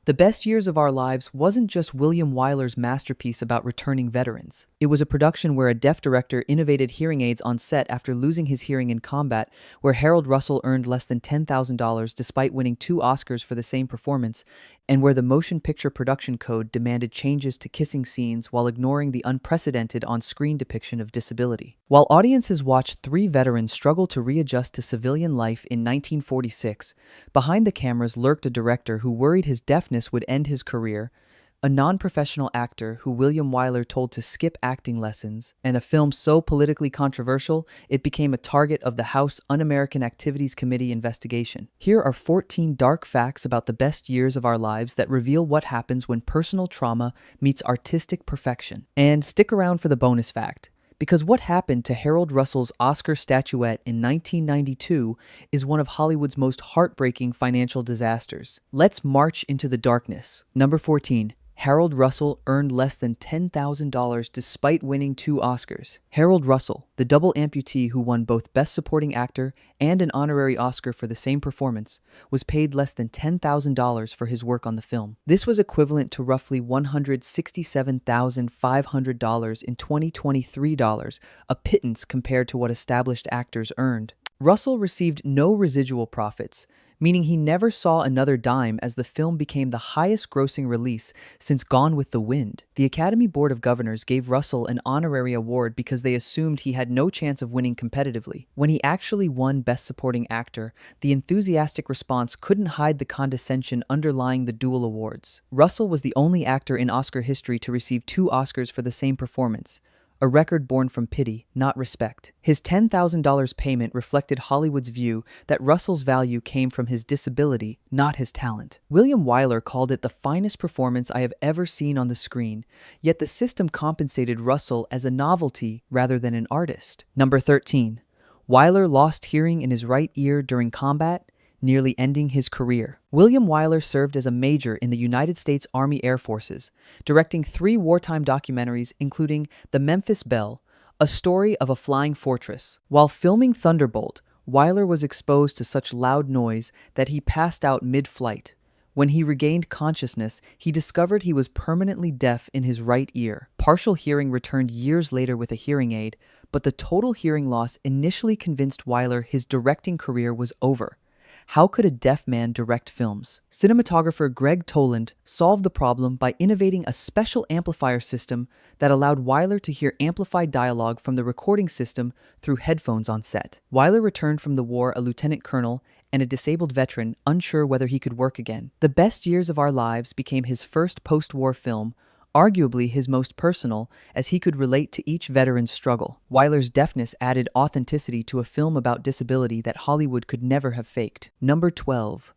The Best Years of Our Lives wasn't just William Wyler's masterpiece about returning veterans. It was a production where a deaf director innovated hearing aids on set after losing his hearing in combat, where Harold Russell earned less than $10,000 despite winning 2 Oscars for the same performance, and where the motion picture production code demanded changes to kissing scenes while ignoring the unprecedented on-screen depiction of disability. While audiences watched 3 veterans struggle to readjust to civilian life in 1946, behind the cameras lurked a director who worried his deafness would end his career, a non-professional actor who William Wyler told to skip acting lessons, and a film so politically controversial it became a target of the House Un-American Activities Committee investigation. Here are 14 dark facts about the best years of our lives that reveal what happens when personal trauma meets artistic perfection. And stick around for the bonus fact, because what happened to Harold Russell's Oscar statuette in 1992 is one of Hollywood's most heartbreaking financial disasters. Let's march into the darkness. Number 14. Harold Russell earned less than $10,000 despite winning 2 Oscars. Harold Russell, the double amputee who won both Best Supporting Actor and an honorary Oscar for the same performance, was paid less than $10,000 for his work on the film. This was equivalent to roughly $167,500 in 2023 dollars, a pittance compared to what established actors earned. Russell received no residual profits, meaning he never saw another dime as the film became the highest-grossing release since Gone with the Wind. The Academy Board of Governors gave Russell an honorary award because they assumed he had no chance of winning competitively. When he actually won Best Supporting Actor, the enthusiastic response couldn't hide the condescension underlying the dual awards. Russell was the only actor in Oscar history to receive 2 Oscars for the same performance, a record born from pity, not respect. His $10,000 payment reflected Hollywood's view that Russell's value came from his disability, not his talent. William Wyler called it the finest performance I have ever seen on the screen, yet the system compensated Russell as a novelty rather than an artist. Number 13. Wyler lost hearing in his right ear during combat, nearly ending his career. William Wyler served as a major in the United States Army Air Forces, directing 3 wartime documentaries including The Memphis Belle, a story of a flying fortress. While filming Thunderbolt, Wyler was exposed to such loud noise that he passed out mid-flight. When he regained consciousness, he discovered he was permanently deaf in his right ear. Partial hearing returned years later with a hearing aid, but the total hearing loss initially convinced Wyler his directing career was over. How could a deaf man direct films? Cinematographer Greg Toland solved the problem by innovating a special amplifier system that allowed Wyler to hear amplified dialogue from the recording system through headphones on set. Wyler returned from the war a lieutenant colonel and a disabled veteran, unsure whether he could work again. The Best Years of Our Lives became his first post-war film, arguably his most personal, as he could relate to each veteran's struggle. Wyler's deafness added authenticity to a film about disability that Hollywood could never have faked. Number 12.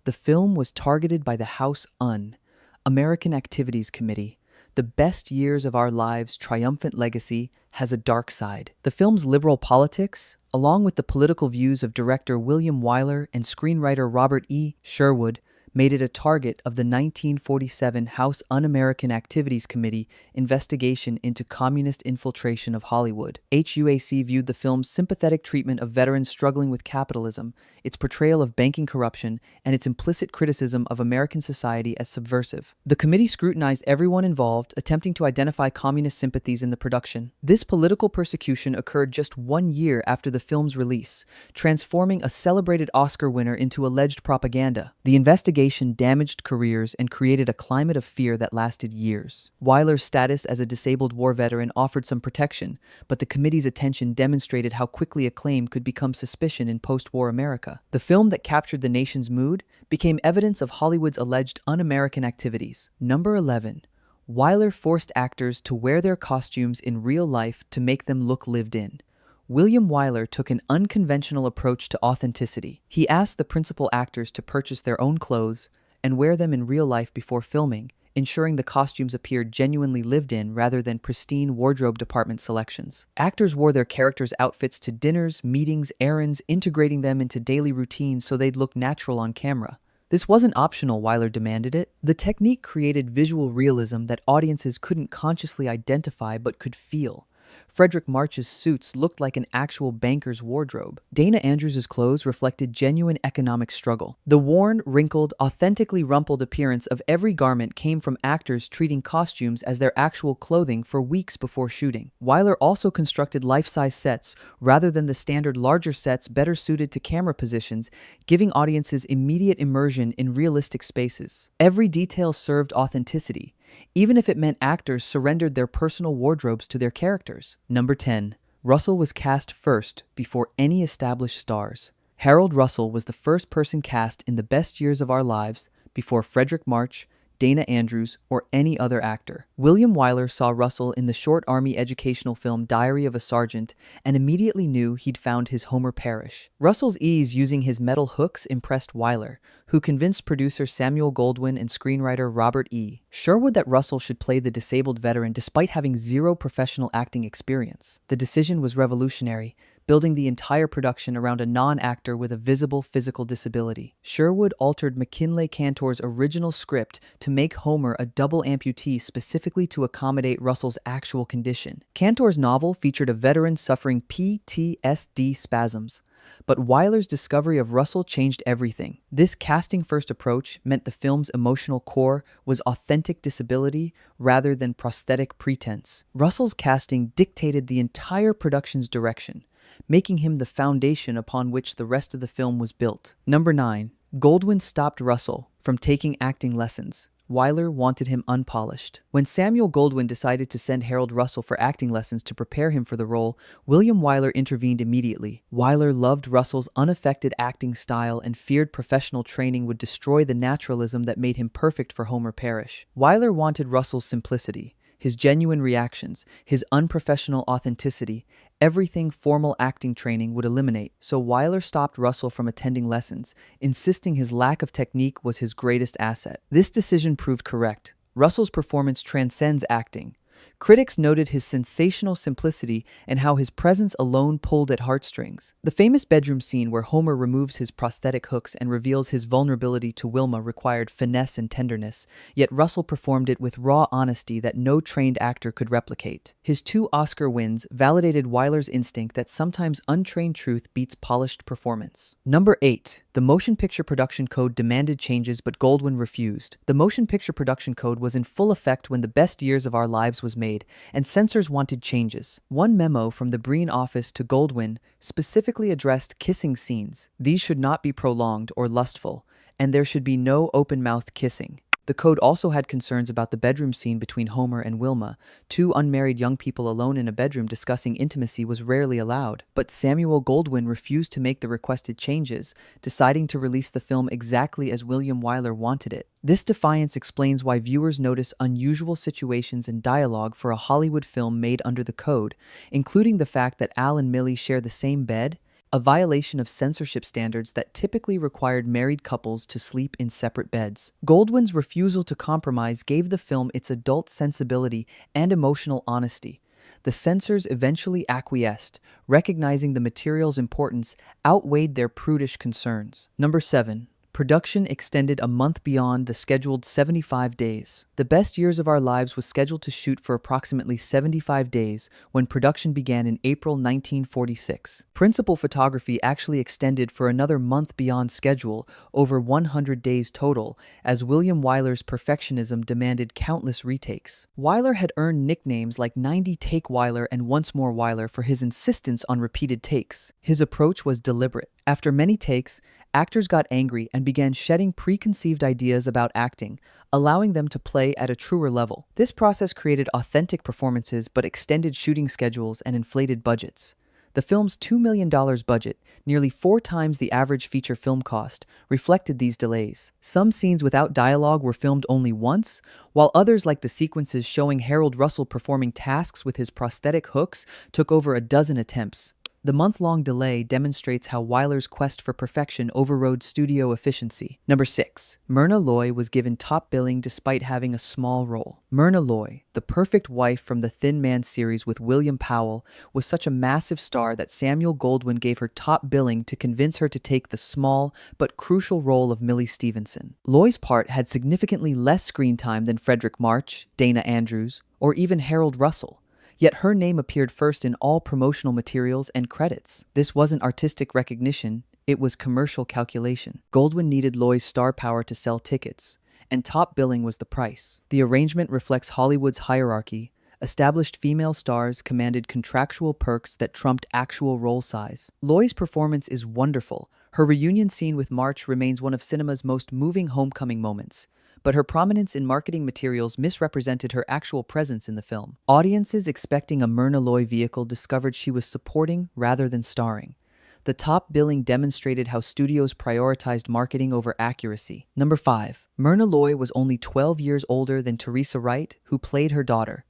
The film was targeted by the House Un-American Activities Committee. The Best Years of Our Lives' triumphant legacy has a dark side. The film's liberal politics, along with the political views of director William Wyler and screenwriter Robert E. Sherwood, made it a target of the 1947 House Un-American Activities Committee investigation into communist infiltration of Hollywood. HUAC viewed the film's sympathetic treatment of veterans struggling with capitalism, its portrayal of banking corruption, and its implicit criticism of American society as subversive. The committee scrutinized everyone involved, attempting to identify communist sympathies in the production. This political persecution occurred just 1 year after the film's release, transforming a celebrated Oscar winner into alleged propaganda. The investigation damaged careers and created a climate of fear that lasted years. Wyler's status as a disabled war veteran offered some protection, but the committee's attention demonstrated how quickly acclaim could become suspicion in post-war America. The film that captured the nation's mood became evidence of Hollywood's alleged un-American activities. Number 11. Wyler forced actors to wear their costumes in real life to make them look lived in. William Wyler took an unconventional approach to authenticity. He asked the principal actors to purchase their own clothes and wear them in real life before filming, ensuring the costumes appeared genuinely lived in rather than pristine wardrobe department selections. Actors wore their characters' outfits to dinners, meetings, errands, integrating them into daily routines so they'd look natural on camera. This wasn't optional, Wyler demanded it. The technique created visual realism that audiences couldn't consciously identify but could feel. Frederick March's suits looked like an actual banker's wardrobe. Dana Andrews' clothes reflected genuine economic struggle. The worn, wrinkled, authentically rumpled appearance of every garment came from actors treating costumes as their actual clothing for weeks before shooting. Wyler also constructed life-size sets rather than the standard larger sets better suited to camera positions, giving audiences immediate immersion in realistic spaces. Every detail served authenticity, even if it meant actors surrendered their personal wardrobes to their characters. Number 10. Russell was cast first before any established stars. Harold Russell was the first person cast in The Best Years of Our Lives before Frederick March, Dana Andrews, or any other actor. William Wyler saw Russell in the short Army educational film Diary of a Sergeant and immediately knew he'd found his Homer Parrish. Russell's ease using his metal hooks impressed Wyler, who convinced producer Samuel Goldwyn and screenwriter Robert E. Sherwood that Russell should play the disabled veteran despite having zero professional acting experience. The decision was revolutionary, building the entire production around a non-actor with a visible physical disability. Sherwood altered McKinley Cantor's original script to make Homer a double amputee specifically to accommodate Russell's actual condition. Cantor's novel featured a veteran suffering PTSD spasms, but Wyler's discovery of Russell changed everything. This casting-first approach meant the film's emotional core was authentic disability rather than prosthetic pretense. Russell's casting dictated the entire production's direction, making him the foundation upon which the rest of the film was built. Number 9. Goldwyn stopped Russell from taking acting lessons. Wyler wanted him unpolished. When Samuel Goldwyn decided to send Harold Russell for acting lessons to prepare him for the role, William Wyler intervened immediately. Wyler loved Russell's unaffected acting style and feared professional training would destroy the naturalism that made him perfect for Homer Parrish. Wyler wanted Russell's simplicity, his genuine reactions, his unprofessional authenticity, everything formal acting training would eliminate. So Wyler stopped Russell from attending lessons, insisting his lack of technique was his greatest asset. This decision proved correct. Russell's performance transcends acting. Critics noted his sensational simplicity and how his presence alone pulled at heartstrings. The famous bedroom scene where Homer removes his prosthetic hooks and reveals his vulnerability to Wilma required finesse and tenderness, yet Russell performed it with raw honesty that no trained actor could replicate. His 2 Oscar wins validated Wyler's instinct that sometimes untrained truth beats polished performance. Number 8. The Motion Picture Production Code demanded changes, but Goldwyn refused. The Motion Picture Production Code was in full effect when The Best Years of Our Lives was made, and censors wanted changes. One memo from the Breen office to Goldwyn specifically addressed kissing scenes. These should not be prolonged or lustful, and there should be no open-mouthed kissing. The code also had concerns about the bedroom scene between Homer and Wilma. 2 unmarried young people alone in a bedroom discussing intimacy was rarely allowed. But Samuel Goldwyn refused to make the requested changes, deciding to release the film exactly as William Wyler wanted it. This defiance explains why viewers notice unusual situations and dialogue for a Hollywood film made under the code, including the fact that Al and Millie share the same bed, a violation of censorship standards that typically required married couples to sleep in separate beds. Goldwyn's refusal to compromise gave the film its adult sensibility and emotional honesty. The censors eventually acquiesced, recognizing the material's importance outweighed their prudish concerns. Number 7. Production extended a month beyond the scheduled 75 days. The Best Years of Our Lives was scheduled to shoot for approximately 75 days when production began in April 1946. Principal photography actually extended for another month beyond schedule, over 100 days total, as William Wyler's perfectionism demanded countless retakes. Wyler had earned nicknames like 90 Take Wyler and Once More Wyler for his insistence on repeated takes. His approach was deliberate. After many takes, actors got angry and began shedding preconceived ideas about acting, allowing them to play at a truer level. This process created authentic performances but extended shooting schedules and inflated budgets. The film's $2 million budget, nearly 4 times the average feature film cost, reflected these delays. Some scenes without dialogue were filmed only once, while others, like the sequences showing Harold Russell performing tasks with his prosthetic hooks, took over a dozen attempts. The month-long delay demonstrates how Wyler's quest for perfection overrode studio efficiency. Number 6. Myrna Loy was given top billing despite having a small role. Myrna Loy, the perfect wife from the Thin Man series with William Powell, was such a massive star that Samuel Goldwyn gave her top billing to convince her to take the small but crucial role of Millie Stevenson. Loy's part had significantly less screen time than Frederick March, Dana Andrews, or even Harold Russell. Yet her name appeared first in all promotional materials and credits. This wasn't artistic recognition, it was commercial calculation. Goldwyn needed Loy's star power to sell tickets, and top billing was the price. The arrangement reflects Hollywood's hierarchy. Established female stars commanded contractual perks that trumped actual role size. Loy's performance is wonderful. Her reunion scene with March remains one of cinema's most moving homecoming moments, but her prominence in marketing materials misrepresented her actual presence in the film. Audiences expecting a Myrna Loy vehicle discovered she was supporting rather than starring. The top billing demonstrated how studios prioritized marketing over accuracy. Number 5. Myrna Loy was only 12 years older than Teresa Wright, who played her daughter.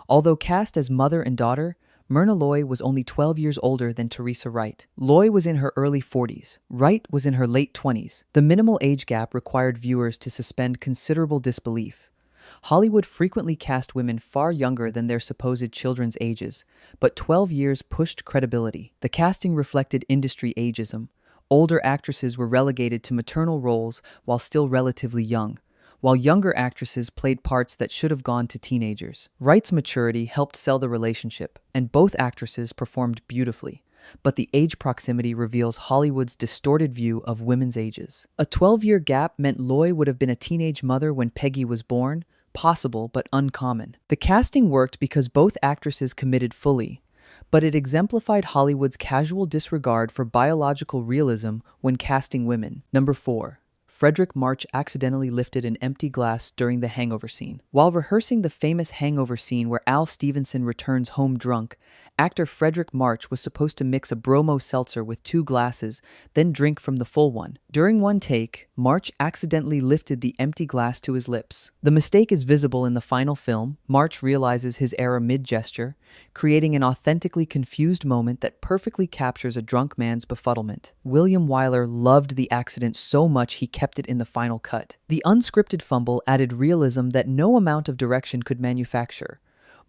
Although cast as mother and daughter, Myrna Loy was only 12 years older than Teresa Wright. Loy was in her early 40s. Wright was in her late 20s. The minimal age gap required viewers to suspend considerable disbelief. Hollywood frequently cast women far younger than their supposed children's ages, but 12 years pushed credibility. The casting reflected industry ageism. Older actresses were relegated to maternal roles while still relatively young, while younger actresses played parts that should have gone to teenagers. Wright's maturity helped sell the relationship, and both actresses performed beautifully. But the age proximity reveals Hollywood's distorted view of women's ages. A 12-year gap meant Loy would have been a teenage mother when Peggy was born, possible but uncommon. The casting worked because both actresses committed fully, but it exemplified Hollywood's casual disregard for biological realism when casting women. Number 4. Fredric March accidentally lifted an empty glass during the hangover scene. While rehearsing the famous hangover scene where Al Stevenson returns home drunk, actor Fredric March was supposed to mix a bromo seltzer with 2 glasses, then drink from the full one. During one take, March accidentally lifted the empty glass to his lips. The mistake is visible in the final film. March realizes his error mid-gesture, creating an authentically confused moment that perfectly captures a drunk man's befuddlement. William Wyler loved the accident so much he kept it in the final cut. The unscripted fumble added realism that no amount of direction could manufacture.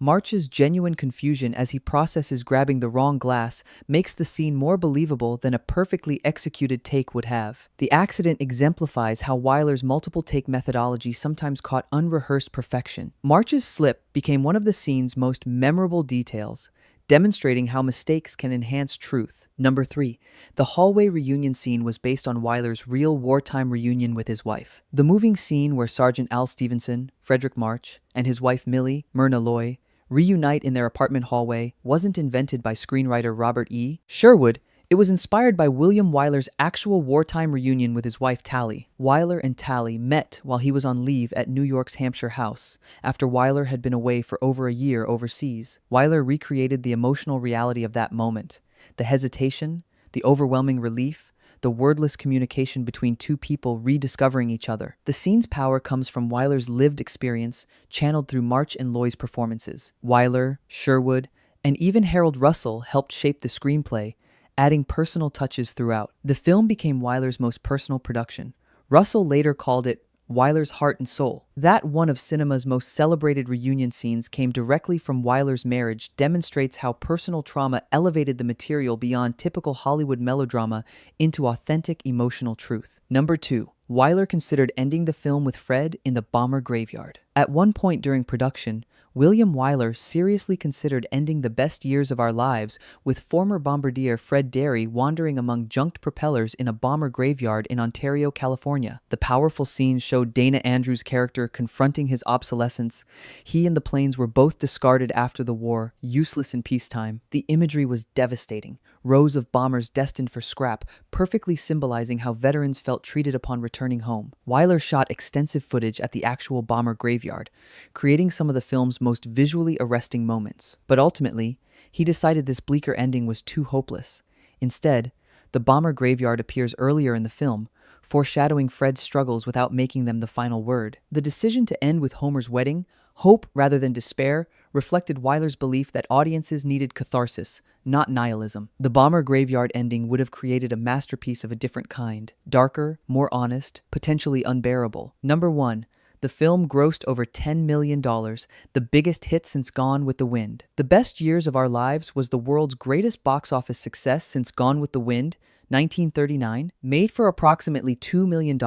March's genuine confusion as he processes grabbing the wrong glass makes the scene more believable than a perfectly executed take would have. The accident exemplifies how Wyler's multiple take methodology sometimes caught unrehearsed perfection. March's slip became one of the scene's most memorable details, demonstrating how mistakes can enhance truth. Number 3. The hallway reunion scene was based on Wyler's real wartime reunion with his wife. The moving scene where Sergeant Al Stevenson, Fredric March, and his wife Millie, Myrna Loy, reunite in their apartment hallway wasn't invented by screenwriter Robert E. Sherwood. It was inspired by William Wyler's actual wartime reunion with his wife Tally. Wyler and Tally met while he was on leave at New York's Hampshire house, after Wyler had been away for over a year overseas. Wyler recreated the emotional reality of that moment. The hesitation, the overwhelming relief, the wordless communication between two people rediscovering each other. The scene's power comes from Wyler's lived experience, channeled through March and Loy's performances. Wyler, Sherwood, and even Harold Russell helped shape the screenplay, adding personal touches throughout. The film became Wyler's most personal production. Russell later called it Wyler's heart and soul. That one of cinema's most celebrated reunion scenes came directly from Wyler's marriage demonstrates how personal trauma elevated the material beyond typical Hollywood melodrama into authentic emotional truth. Number 2. Wyler considered ending the film with Fred in the bomber graveyard. At one point during production, William Wyler seriously considered ending the best years of our lives with former bombardier Fred Derry wandering among junked propellers in a bomber graveyard in Ontario, California. The powerful scene showed Dana Andrews' character confronting his obsolescence. He and the planes were both discarded after the war, useless in peacetime. The imagery was devastating. Rows of bombers destined for scrap, perfectly symbolizing how veterans felt treated upon returning home. Wyler shot extensive footage at the actual bomber graveyard, creating some of the film's most visually arresting moments. But ultimately, he decided this bleaker ending was too hopeless. Instead, the bomber graveyard appears earlier in the film, foreshadowing Fred's struggles without making them the final word. The decision to end with Homer's wedding, hope rather than despair, reflected Wyler's belief that audiences needed catharsis, not nihilism. The bomber graveyard ending would have created a masterpiece of a different kind, darker, more honest, potentially unbearable. Number 1. The film grossed over $10 million, the biggest hit since Gone with the Wind. The Best Years of Our Lives was the world's greatest box office success since Gone with the Wind, 1939, made for approximately $2 million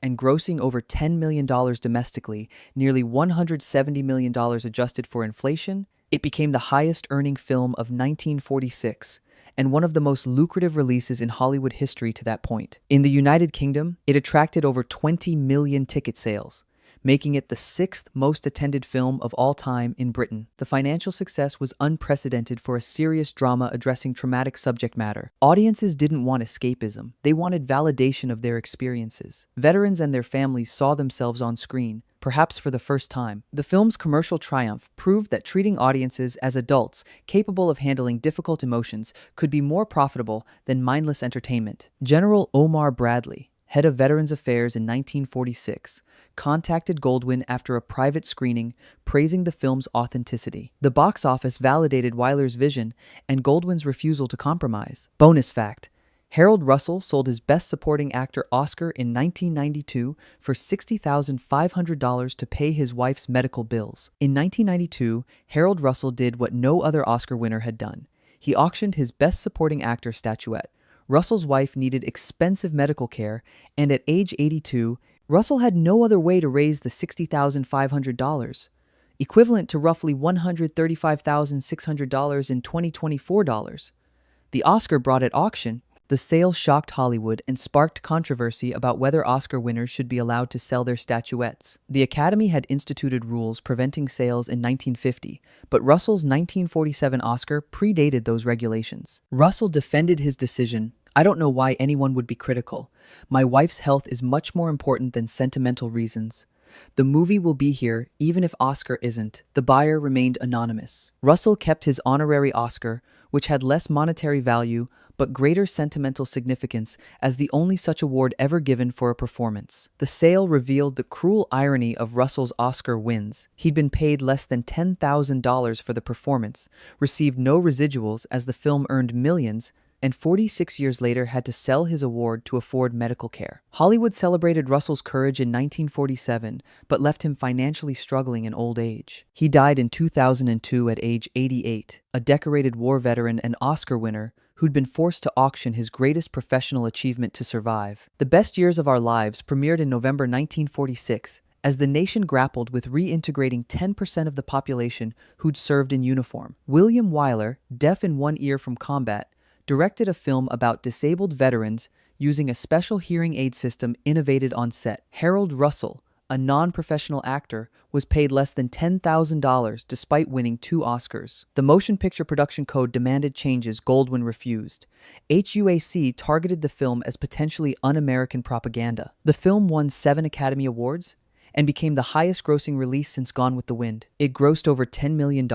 and grossing over $10 million domestically, nearly $170 million adjusted for inflation. It became the highest-earning film of 1946 and one of the most lucrative releases in Hollywood history to that point. In the United Kingdom, it attracted over 20 million ticket sales, making it the sixth most attended film of all time in Britain. The financial success was unprecedented for a serious drama addressing traumatic subject matter. Audiences didn't want escapism. They wanted validation of their experiences. Veterans and their families saw themselves on screen, perhaps for the first time. The film's commercial triumph proved that treating audiences as adults capable of handling difficult emotions could be more profitable than mindless entertainment. General Omar Bradley, head of Veterans Affairs in 1946, contacted Goldwyn after a private screening, praising the film's authenticity. The box office validated Wyler's vision and Goldwyn's refusal to compromise. Bonus fact: Harold Russell sold his Best Supporting Actor Oscar in 1992 for $60,500 to pay his wife's medical bills. In 1992, Harold Russell did what no other Oscar winner had done. He auctioned his Best Supporting Actor statuette. Russell's wife needed expensive medical care, and at age 82, Russell had no other way to raise the $60,500, equivalent to roughly $135,600 in 2024 dollars. The Oscar brought at auction. The sale shocked Hollywood and sparked controversy about whether Oscar winners should be allowed to sell their statuettes. The Academy had instituted rules preventing sales in 1950, but Russell's 1947 Oscar predated those regulations. Russell defended his decision. "I don't know why anyone would be critical. My wife's health is much more important than sentimental reasons. The movie will be here even if Oscar isn't." The buyer remained anonymous. Russell kept his honorary Oscar, which had less monetary value but greater sentimental significance as the only such award ever given for a performance. The sale revealed the cruel irony of Russell's Oscar wins. He'd been paid less than $10,000 for the performance, received no residuals as the film earned millions, and 46 years later had to sell his award to afford medical care. Hollywood celebrated Russell's courage in 1947, but left him financially struggling in old age. He died in 2002 at age 88, a decorated war veteran and Oscar winner who'd been forced to auction his greatest professional achievement to survive. The Best Years of Our Lives premiered in November 1946, as the nation grappled with reintegrating 10% of the population who'd served in uniform. William Wyler, deaf in one ear from combat, directed a film about disabled veterans using a special hearing aid system innovated on set. Harold Russell, a non-professional actor, was paid less than $10,000 despite winning 2 Oscars. The Motion Picture Production Code demanded changes Goldwyn refused. HUAC targeted the film as potentially un-American propaganda. The film won 7 Academy Awards and became the highest-grossing release since Gone with the Wind. It grossed over $10 million,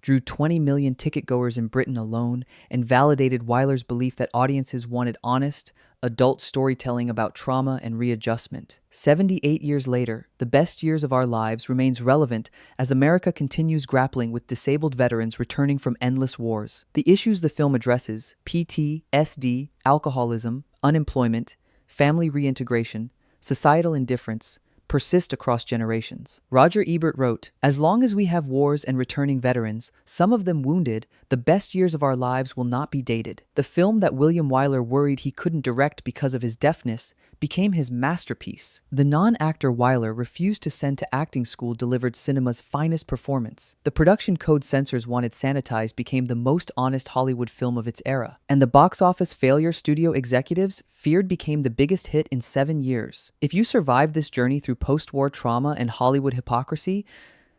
drew 20 million ticket-goers in Britain alone, and validated Wyler's belief that audiences wanted honest, adult storytelling about trauma and readjustment. 78 years later, The Best Years of Our Lives remains relevant as America continues grappling with disabled veterans returning from endless wars. The issues the film addresses, PTSD, alcoholism, unemployment, family reintegration, societal indifference, persist across generations. Roger Ebert wrote, "As long as we have wars and returning veterans, some of them wounded, the best years of our lives will not be dated." The film that William Wyler worried he couldn't direct because of his deafness became his masterpiece. The non-actor Wyler refused to send to acting school delivered cinema's finest performance. The production code censors wanted sanitized became the most honest Hollywood film of its era. And the box office failure studio executives feared became the biggest hit in 7 years. If you survived this journey through post-war trauma and Hollywood hypocrisy,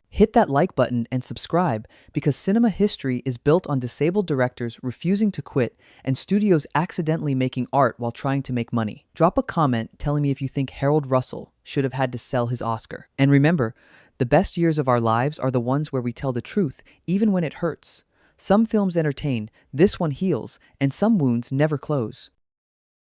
hit that like button and subscribe, because cinema history is built on disabled directors refusing to quit and studios accidentally making art while trying to make money. Drop a comment telling me if you think Harold Russell should have had to sell his Oscar. And remember, the best years of our lives are the ones where we tell the truth, even when it hurts. Some films entertain, this one heals, and some wounds never close.